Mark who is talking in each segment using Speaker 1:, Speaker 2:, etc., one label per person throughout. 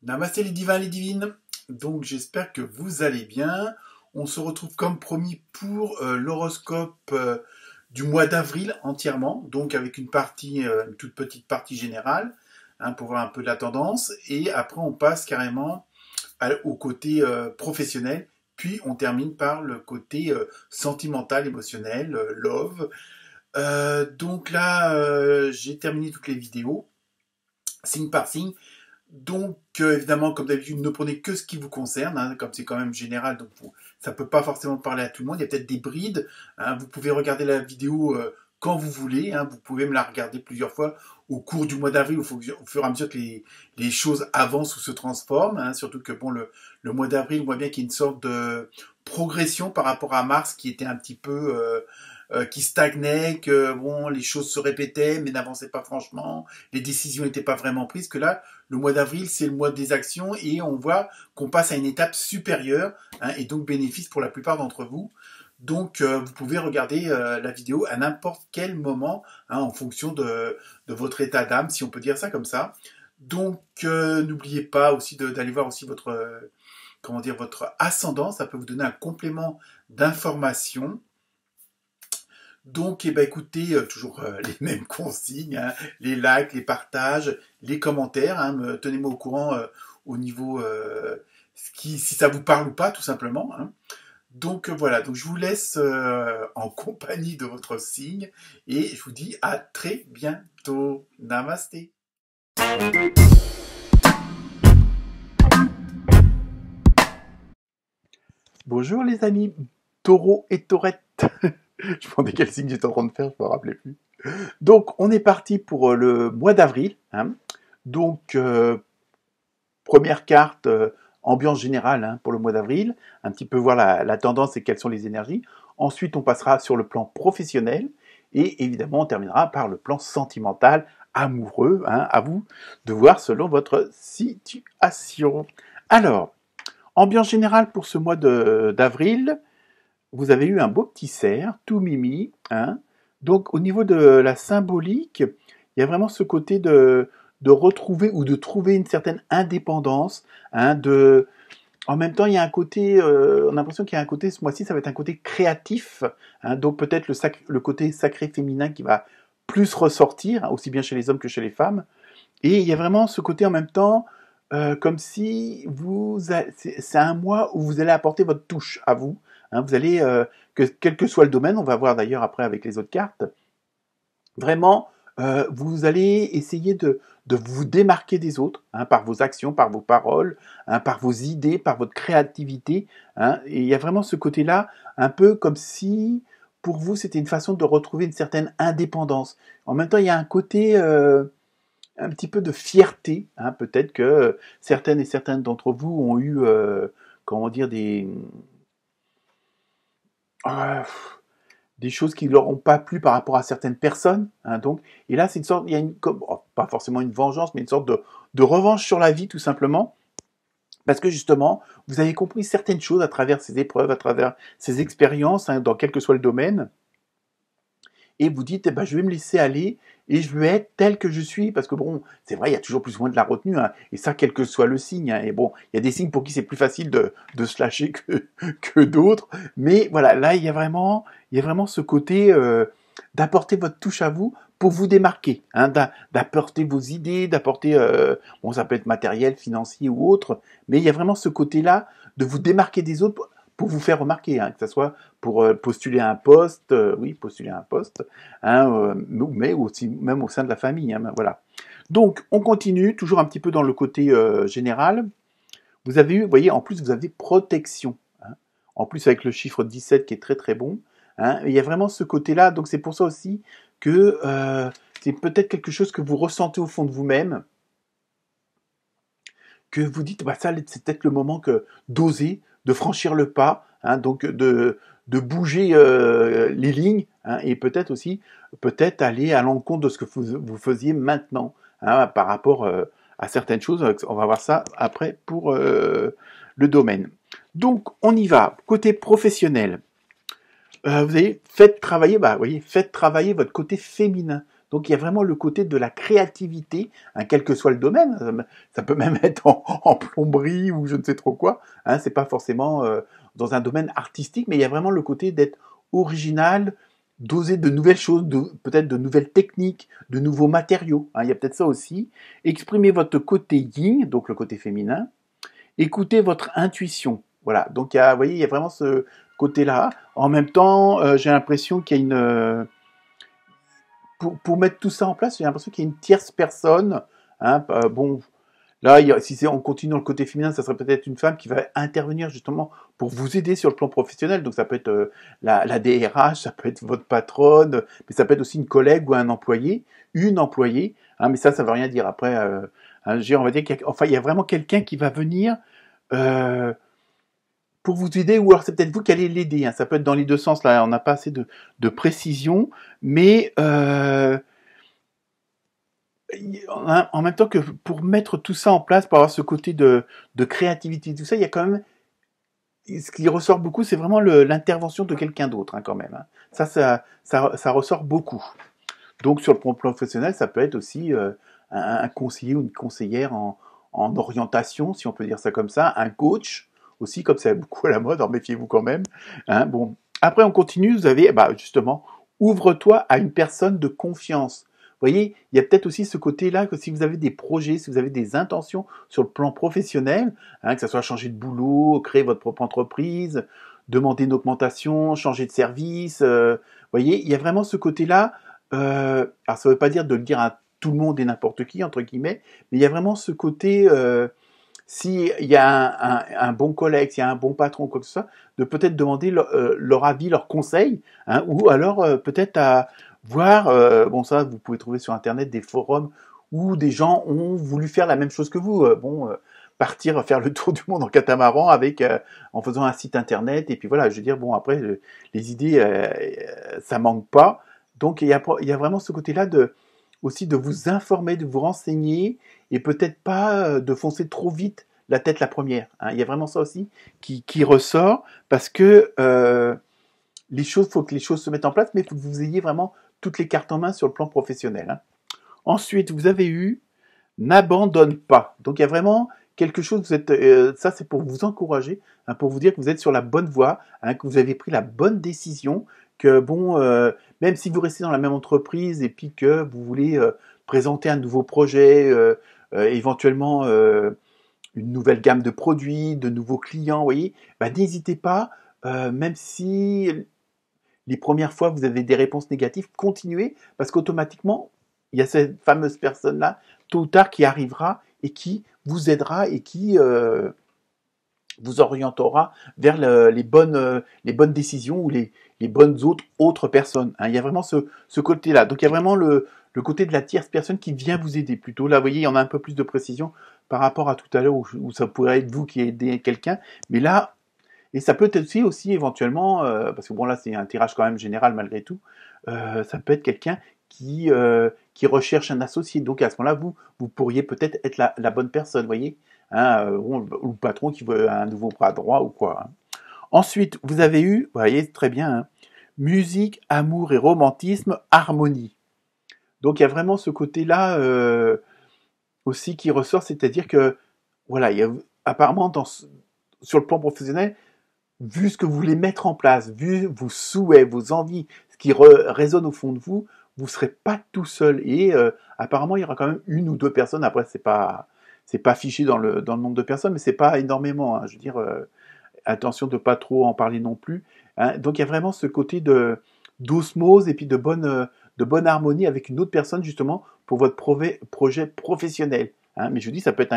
Speaker 1: Namasté les divins, les divines. Donc j'espère que vous allez bien. On se retrouve comme promis pour l'horoscope du mois d'avril entièrement. Donc avec une partie, une toute petite partie générale, pour voir un peu la tendance. Et après on passe carrément au côté professionnel. Puis on termine par le côté sentimental, émotionnel, love. Donc là, j'ai terminé toutes les vidéos, signe par signe. Donc, évidemment, comme d'habitude, ne prenez que ce qui vous concerne, comme c'est quand même général, donc ça ne peut pas forcément parler à tout le monde. Il y a peut-être des brides. Vous pouvez regarder la vidéo quand vous voulez. Vous pouvez me la regarder plusieurs fois au cours du mois d'avril, au fur et à mesure que les choses avancent ou se transforment. Surtout que bon, le mois d'avril, on voit bien qu'il y a une sorte de progression par rapport à mars qui était un petit peu... qui stagnait, que bon, les choses se répétaient mais n'avançaient pas franchement, les décisions n'étaient pas vraiment prises, que là, le mois d'avril, c'est le mois des actions et on voit qu'on passe à une étape supérieure et donc bénéfice pour la plupart d'entre vous. Donc, vous pouvez regarder la vidéo à n'importe quel moment en fonction de votre état d'âme, si on peut dire ça comme ça. Donc, n'oubliez pas aussi d'aller voir aussi votre, votre ascendant, ça peut vous donner un complément d'information. Donc, écoutez, toujours les mêmes consignes, les likes, les partages, les commentaires, tenez-moi au courant au niveau si ça vous parle ou pas, tout simplement. Donc voilà, donc je vous laisse en compagnie de votre signe et je vous dis à très bientôt. Namasté. Bonjour les amis, taureau et taurette. Je me demandais quel signe j'étais en train de faire, je ne me rappelais plus. Donc, on est parti pour le mois d'avril. Donc, première carte, ambiance générale pour le mois d'avril. Un petit peu voir la tendance et quelles sont les énergies. Ensuite, on passera sur le plan professionnel. Et évidemment, on terminera par le plan sentimental, amoureux. À vous de voir selon votre situation. Alors, ambiance générale pour ce mois d'avril. Vous avez eu un beau petit cerf, tout mimi. Donc, au niveau de la symbolique, il y a vraiment ce côté de retrouver ou de trouver une certaine indépendance. En même temps, il y a un côté, on a l'impression qu'il y a un côté, ce mois-ci, ça va être un côté créatif. Donc, peut-être le côté sacré féminin qui va plus ressortir, aussi bien chez les hommes que chez les femmes. Et il y a vraiment ce côté en même temps, comme si c'est un mois où vous allez apporter votre touche à vous. Vous allez, quel que soit le domaine, on va voir d'ailleurs après avec les autres cartes, vraiment, vous allez essayer de vous démarquer des autres, par vos actions, par vos paroles, par vos idées, par votre créativité. Et il y a vraiment ce côté-là, un peu comme si, pour vous, c'était une façon de retrouver une certaine indépendance. En même temps, il y a un côté... un petit peu de fierté, peut-être que certaines et certains d'entre vous ont eu, des choses qui ne leur ont pas plu par rapport à certaines personnes. Donc, et là, c'est une sorte, il y a pas forcément une vengeance, mais une sorte de revanche sur la vie, tout simplement. Parce que justement, vous avez compris certaines choses à travers ces épreuves, à travers ces expériences, dans quel que soit le domaine. Et vous dites, je vais me laisser aller et je vais être tel que je suis. Parce que bon, c'est vrai, il y a toujours plus ou moins de la retenue. Et ça, quel que soit le signe. Et bon, il y a des signes pour qui c'est plus facile de se lâcher que d'autres. Mais voilà, là, il y a vraiment ce côté d'apporter votre touche à vous pour vous démarquer. D'apporter vos idées, d'apporter... ça peut être matériel, financier ou autre. Mais il y a vraiment ce côté-là de vous démarquer des autres pour vous faire remarquer, que ce soit pour postuler à un poste, mais aussi même au sein de la famille, voilà. Donc, on continue, toujours un petit peu dans le côté général. Vous avez eu, vous voyez, en plus, vous avez protection. En plus, avec le chiffre 17 qui est très très bon. Il y a vraiment ce côté-là, donc c'est pour ça aussi que c'est peut-être quelque chose que vous ressentez au fond de vous-même, que vous dites, ça, c'est peut-être le moment d'oser, de franchir le pas, donc de bouger les lignes, et peut-être aussi, aller à l'encontre de ce que vous faisiez maintenant, par rapport à certaines choses. On va voir ça après pour le domaine. Donc, on y va. Côté professionnel, vous avez faites travailler, bah, vous voyez, faites travailler votre côté féminin. Donc, il y a vraiment le côté de la créativité, hein, quel que soit le domaine. Ça peut même être en plomberie ou je ne sais trop quoi. Hein, c'est pas forcément dans un domaine artistique, mais il y a vraiment le côté d'être original, d'oser de nouvelles choses, peut-être de nouvelles techniques, de nouveaux matériaux. Hein, il y a peut-être ça aussi. Exprimez votre côté yin, donc le côté féminin. Écoutez votre intuition. Voilà. Donc, vous voyez, il y a vraiment ce côté-là. En même temps, j'ai l'impression qu'il y a pour mettre tout ça en place, j'ai l'impression qu'il y a une tierce personne. Hein, bon, là, si on continue dans le côté féminin, ça serait peut-être une femme qui va intervenir justement pour vous aider sur le plan professionnel. Donc, ça peut être la DRH, ça peut être votre patronne, mais ça peut être aussi une collègue ou un employé, une employée. Hein, mais ça veut rien dire. Après, hein, on va dire il y a vraiment quelqu'un qui va venir euh, pour vous aider, ou alors c'est peut-être vous qui allez l'aider. Hein. Ça peut être dans les deux sens. Là, on n'a pas assez de précision, mais en même temps que pour mettre tout ça en place, pour avoir ce côté de créativité, tout ça, il y a quand même ce qui ressort beaucoup, c'est vraiment l'intervention de quelqu'un d'autre, hein, quand même. Hein. Ça ressort beaucoup. Donc sur le plan professionnel, ça peut être aussi un conseiller ou une conseillère en orientation, si on peut dire ça comme ça, un coach aussi, comme c'est beaucoup à la mode, alors méfiez-vous quand même. Hein, bon. Après, on continue, vous avez, bah, justement, ouvre-toi à une personne de confiance. Vous voyez, il y a peut-être aussi ce côté-là que si vous avez des projets, si vous avez des intentions sur le plan professionnel, hein, que ce soit changer de boulot, créer votre propre entreprise, demander une augmentation, changer de service, vous voyez, il y a vraiment ce côté-là. Alors ça ne veut pas dire de le dire à tout le monde et n'importe qui, entre guillemets, mais il y a vraiment ce côté, s'il y a un bon collègue, s'il y a un bon patron, quoi que ce soit, de peut-être demander leur avis, leur conseil, hein, ou alors peut-être à voir, bon ça vous pouvez trouver sur internet des forums où des gens ont voulu faire la même chose que vous, partir faire le tour du monde en catamaran avec en faisant un site internet, et puis voilà, je veux dire, bon après les idées ça manque pas, donc il y a vraiment ce côté-là aussi de vous informer, de vous renseigner, et peut-être pas de foncer trop vite la tête la première. Hein. Il y a vraiment ça aussi qui ressort, parce que faut que les choses se mettent en place, mais il faut que vous ayez vraiment toutes les cartes en main sur le plan professionnel. Hein. Ensuite, vous avez eu n'abandonne pas. Donc il y a vraiment quelque chose, ça c'est pour vous encourager, hein, pour vous dire que vous êtes sur la bonne voie, hein, que vous avez pris la bonne décision, que bon, même si vous restez dans la même entreprise et puis que vous voulez présenter un nouveau projet, éventuellement une nouvelle gamme de produits, de nouveaux clients, vous voyez, bah, n'hésitez pas, même si les premières fois vous avez des réponses négatives, continuez, parce qu'automatiquement, il y a cette fameuse personne-là, tôt ou tard, qui arrivera et qui vous aidera et qui vous orientera vers les bonnes décisions ou les bonnes autres personnes. Hein. Il y a vraiment ce côté-là. Donc il y a vraiment le côté de la tierce personne qui vient vous aider plutôt. Là, vous voyez, il y en a un peu plus de précision par rapport à tout à l'heure où ça pourrait être vous qui aidez quelqu'un. Mais là, et ça peut être aussi éventuellement, parce que bon là c'est un tirage quand même général malgré tout, ça peut être quelqu'un qui recherche un associé. Donc à ce moment-là, vous pourriez peut-être être la bonne personne, vous voyez, hein, ou le patron qui veut un nouveau bras droit ou quoi. Hein. Ensuite, vous avez eu, vous voyez très bien, hein, musique, amour et romantisme, harmonie. Donc il y a vraiment ce côté-là aussi qui ressort, c'est-à-dire que voilà, il y a apparemment sur le plan professionnel, vu ce que vous voulez mettre en place, vu vos souhaits, vos envies, ce qui résonne au fond de vous, vous ne serez pas tout seul. Et apparemment, il y aura quand même une ou deux personnes. Après, c'est pas fiché dans le nombre de personnes, mais c'est pas énormément. Hein. Je veux dire, attention de pas trop en parler non plus. Hein. Donc, il y a vraiment ce côté d'osmose et puis de bonne harmonie avec une autre personne justement pour votre projet professionnel. Hein. Mais je vous dis, ça peut être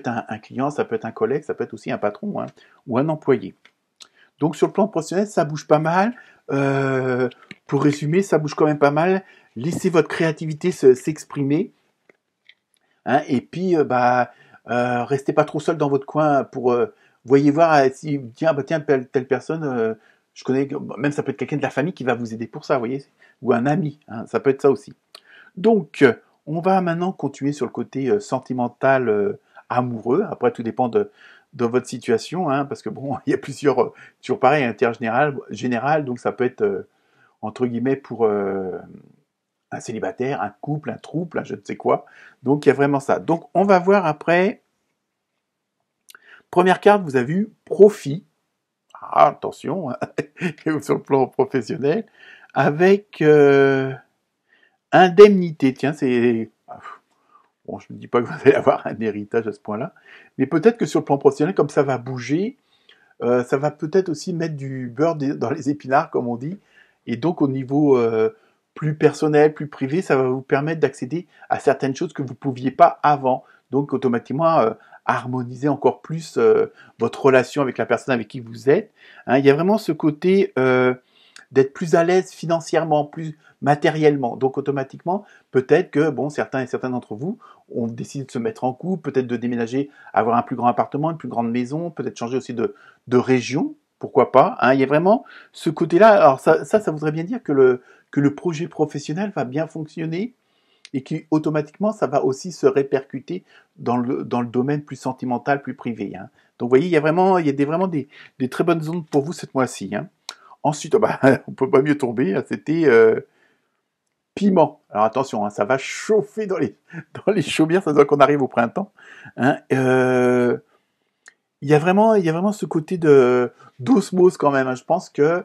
Speaker 1: un client, ça peut être un collègue, ça peut être aussi un patron, hein, ou un employé. Donc sur le plan professionnel, ça bouge pas mal. Pour résumer, ça bouge quand même pas mal. Laissez votre créativité s'exprimer. Hein, et puis, restez pas trop seul dans votre coin pour... voyez voir si, tiens, telle personne, je connais, même ça peut être quelqu'un de la famille qui va vous aider pour ça, vous voyez, ou un ami, hein, ça peut être ça aussi. Donc, on va maintenant continuer sur le côté sentimental, amoureux. Après, tout dépend dans votre situation, hein, parce que bon, il y a plusieurs, toujours pareil, général, donc ça peut être, entre guillemets, pour un célibataire, un couple, un trouble, je ne sais quoi. Donc il y a vraiment ça. Donc on va voir après, première carte, vous avez vu profit. Ah, attention, hein, sur le plan professionnel, avec indemnité. Tiens, c'est... Bon, je ne dis pas que vous allez avoir un héritage à ce point-là, mais peut-être que sur le plan professionnel, comme ça va bouger, ça va peut-être aussi mettre du beurre dans les épinards, comme on dit, et donc au niveau plus personnel, plus privé, ça va vous permettre d'accéder à certaines choses que vous ne pouviez pas avant, donc automatiquement harmoniser encore plus votre relation avec la personne avec qui vous êtes. Hein, il y a vraiment ce côté d'être plus à l'aise financièrement, plus matériellement. Donc automatiquement, peut-être que bon, certains et certaines d'entre vous ont décidé de se mettre en couple, peut-être de déménager, avoir un plus grand appartement, une plus grande maison, peut-être changer aussi de région, pourquoi pas. Hein, il y a vraiment ce côté-là. Alors ça voudrait bien dire que le projet professionnel va bien fonctionner et qu'automatiquement, ça va aussi se répercuter dans le domaine plus sentimental, plus privé. Hein. Donc vous voyez, il y a vraiment des très bonnes ondes pour vous cette mois-ci. Hein. Ensuite, oh bah, on peut pas mieux tomber, hein, c'était piment. Alors attention, hein, ça va chauffer dans les chaumières, ça doit qu'on arrive au printemps. Hein. Il y a vraiment ce côté d'osmose quand même. Hein. Je pense que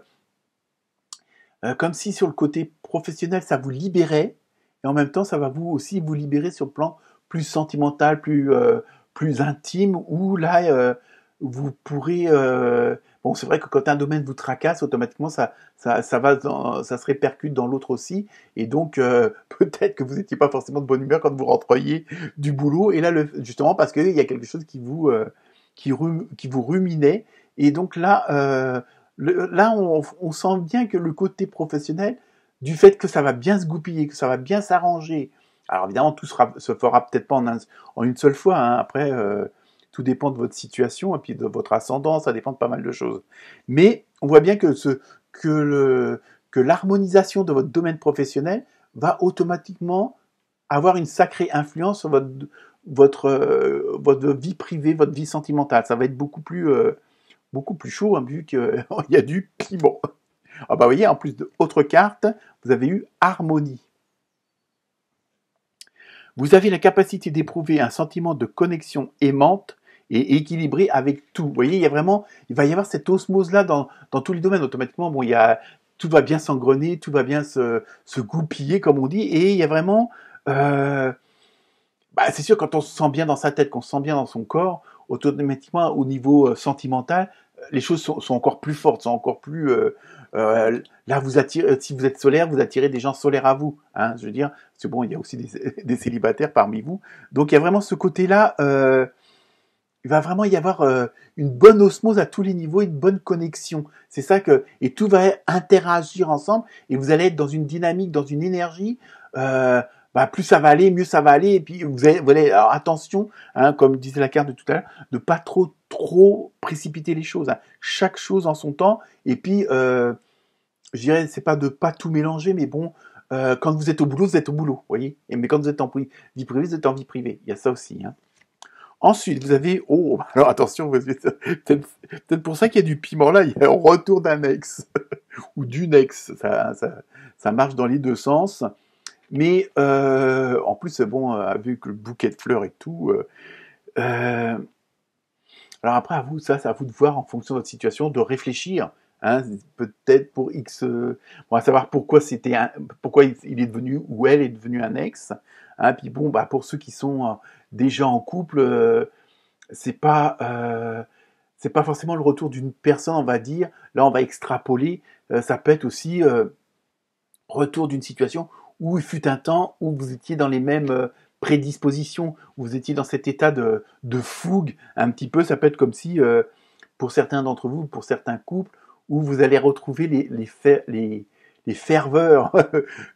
Speaker 1: comme si sur le côté professionnel, ça vous libérait, et en même temps, ça va vous libérer sur le plan plus sentimental, plus intime, où là, vous pourrez... bon, c'est vrai que quand un domaine vous tracasse, automatiquement, ça se répercute dans l'autre aussi, et donc peut-être que vous n'étiez pas forcément de bonne humeur quand vous rentriez du boulot, et là, justement, parce qu'il y a quelque chose qui vous ruminait, et donc là... là, on sent bien que le côté professionnel, du fait que ça va bien se goupiller, que ça va bien s'arranger. Alors évidemment, tout se fera peut-être pas en une seule fois. Hein. Après, tout dépend de votre situation et puis de votre ascendant. Ça dépend de pas mal de choses. Mais on voit bien que l'harmonisation de votre domaine professionnel va automatiquement avoir une sacrée influence sur votre vie privée, votre vie sentimentale. Ça va être beaucoup plus chaud, hein, vu qu'il y a du piment. Ah bah vous voyez, en plus d'autres cartes, vous avez eu harmonie. Vous avez la capacité d'éprouver un sentiment de connexion aimante et équilibrée avec tout. Vous voyez, il va y avoir cette osmose-là dans tous les domaines. Automatiquement, bon, tout va bien s'engrener, tout va bien se goupiller, comme on dit, et il y a vraiment... c'est sûr, quand on se sent bien dans sa tête, qu'on se sent bien dans son corps, automatiquement, au niveau sentimental, les choses sont encore plus fortes, sont encore plus... là, vous attirez, si vous êtes solaire, vous attirez des gens solaires à vous. Hein, je veux dire, c'est bon, il y a aussi des célibataires parmi vous. Donc, il y a vraiment ce côté-là. Il va vraiment y avoir une bonne osmose à tous les niveaux, une bonne connexion. C'est ça et tout va interagir ensemble, et vous allez être dans une dynamique, dans une énergie. Plus ça va aller, mieux ça va aller. Et puis alors attention, hein, comme disait la carte de tout à l'heure, de pas trop précipiter les choses. Hein. Chaque chose en son temps. Et puis, je dirais, c'est pas de pas tout mélanger, mais bon, quand vous êtes au boulot, vous êtes au boulot, voyez. Mais quand vous êtes en vie privée, vous êtes en vie privée. Il y a ça aussi. Hein. Ensuite, vous avez... Oh, alors attention, peut-être pour ça qu'il y a du piment là, il y a un retour d'un ex, ou d'une ex, ça marche dans les deux sens. Mais en plus, bon, vu que le bouquet de fleurs et tout... alors après, c'est à vous de voir en fonction de votre situation, de réfléchir. Hein, peut-être pour X... bon, à savoir pourquoi il est devenu, ou elle est devenue un ex. Hein, puis bon, pour ceux qui sont déjà en couple, c'est pas forcément le retour d'une personne, on va dire. Là, on va extrapoler. Ça peut être aussi retour d'une situation où il fut un temps où vous étiez dans les mêmes prédispositions, où vous étiez dans cet état de fougue un petit peu. Ça peut être comme si, pour certains d'entre vous, pour certains couples, où vous allez retrouver les ferveurs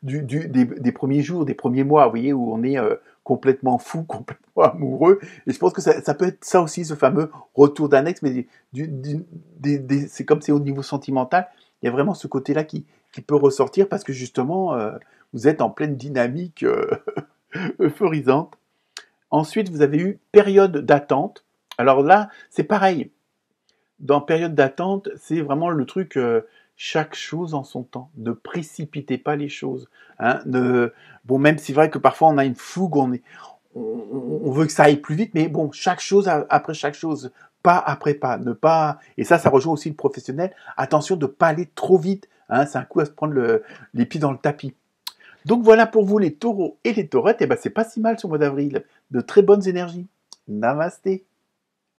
Speaker 1: des premiers jours, des premiers mois, vous voyez, où on est complètement fou, complètement amoureux. Et je pense que ça peut être ça aussi, ce fameux retour d'un ex, mais c'est comme c'est au niveau sentimental, il y a vraiment ce côté-là qui peut ressortir parce que justement, vous êtes en pleine dynamique euphorisante. Ensuite, vous avez eu période d'attente. Alors là, c'est pareil. Dans période d'attente, c'est vraiment le truc, chaque chose en son temps. Ne précipitez pas les choses. Hein. Bon, même si c'est vrai que parfois on a une fougue, on veut que ça aille plus vite, mais bon, chaque chose après chaque chose, pas après pas, ne pas. Et ça rejoint aussi le professionnel. Attention de pas aller trop vite. Hein, c'est un coup à se prendre les pieds dans le tapis. Donc voilà pour vous les taureaux et les taurettes. Et ben c'est pas si mal ce mois d'avril. De très bonnes énergies. Namasté.